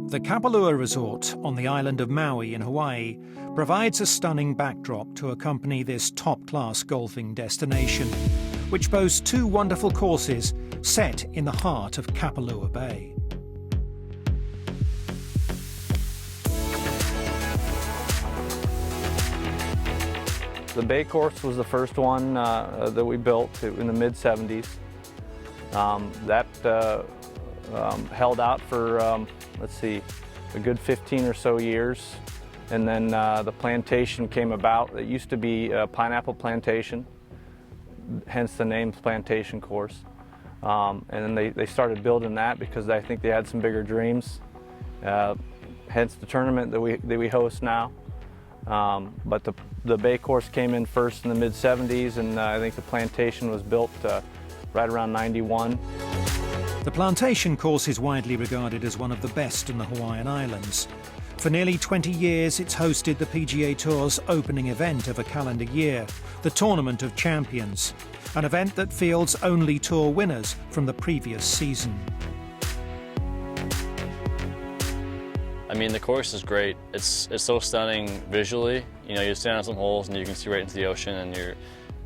The Kapalua Resort on the island of Maui in Hawaii provides a stunning backdrop to accompany this top-class golfing destination, which boasts two wonderful courses set in the heart of Kapalua Bay. The Bay course was the first one that we built in the mid-70s. That held out for, let's see, a good 15 or so years. And then the plantation came about. It used to be a pineapple plantation, hence the name Plantation Course. And then they started building that because I think they had some bigger dreams, hence the tournament that we host now. But the Bay course came in first in the mid-70s, and I think the plantation was built right around 91. The Plantation Course is widely regarded as one of the best in the Hawaiian Islands. For nearly 20 years, it's hosted the PGA Tour's opening event of a calendar year, the Tournament of Champions, an event that fields only tour winners from the previous season. I mean, the course is great. It's so stunning visually. You know, you stand on some holes and you can see right into the ocean, and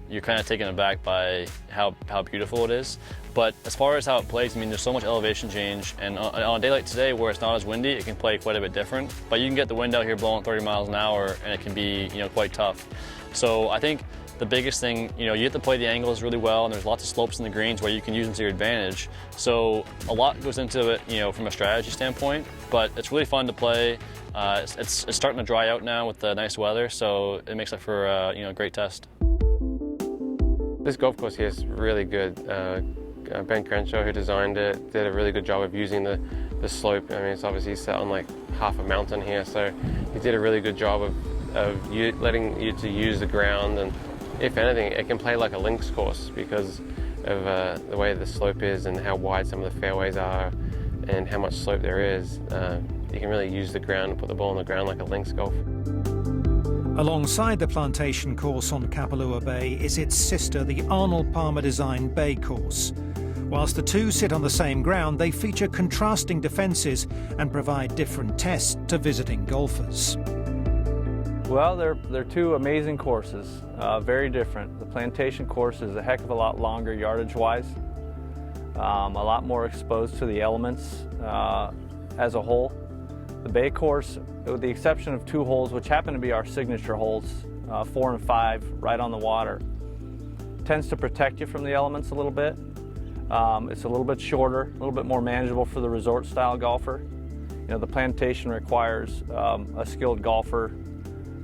you're kind of taken aback by how beautiful it is. But as far as how it plays, I mean, there's so much elevation change, and on a day like today where it's not as windy, it can play quite a bit different. But you can get the wind out here blowing 30 miles an hour, and it can be, you know, quite tough. So I think the biggest thing, you know, you have to play the angles really well, and there's lots of slopes in the greens where you can use them to your advantage. So a lot goes into it, you know, from a strategy standpoint, but it's really fun to play. It's starting to dry out now with the nice weather, so it makes it for you know, a great test. This golf course here is really good. Ben Crenshaw, who designed it, did a really good job of using the slope. I mean, it's obviously set on like half a mountain here, so he did a really good job of letting you to use the ground, and if anything, it can play like a links course because of the way the slope is and how wide some of the fairways are and how much slope there is. You can really use the ground and put the ball on the ground like a links golf. Alongside the Plantation Course on Kapalua Bay is its sister, the Arnold Palmer-designed Bay Course. Whilst the two sit on the same ground, they feature contrasting defences and provide different tests to visiting golfers. Well, they're two amazing courses, very different. The Plantation Course is a heck of a lot longer yardage-wise, a lot more exposed to the elements as a whole. The Bay course, with the exception of two holes, which happen to be our signature holes, 4 and 5, right on the water, tends to protect you from the elements a little bit. It's a little bit shorter, a little bit more manageable for the resort-style golfer. You know, the Plantation requires a skilled golfer.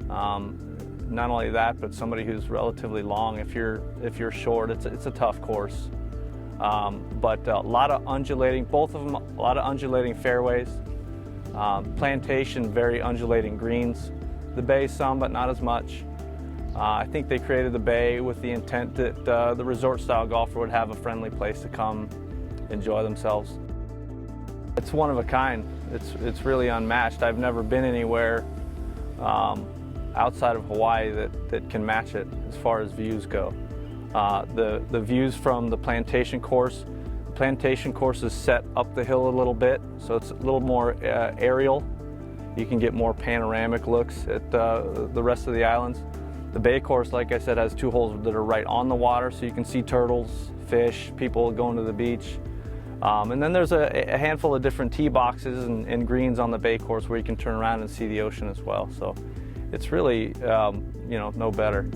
Not only that, but somebody who's relatively long. If you're short, it's a tough course. But a lot of undulating, both of them, a lot of undulating fairways. Plantation, very undulating greens. The Bay, some, but not as much. I think they created the Bay with the intent that the resort-style golfer would have a friendly place to come enjoy themselves. It's one of a kind. It's really unmatched. I've never been anywhere outside of Hawaii that can match it as far as views go. The views from the Plantation Course. The Plantation Course is set up the hill a little bit, so it's a little more aerial. You can get more panoramic looks at the rest of the islands. The Bay course, like I said, has two holes that are right on the water, so you can see turtles, fish, people going to the beach. And then there's a handful of different tee boxes and greens on the Bay course where you can turn around and see the ocean as well. So it's really, you know, no better.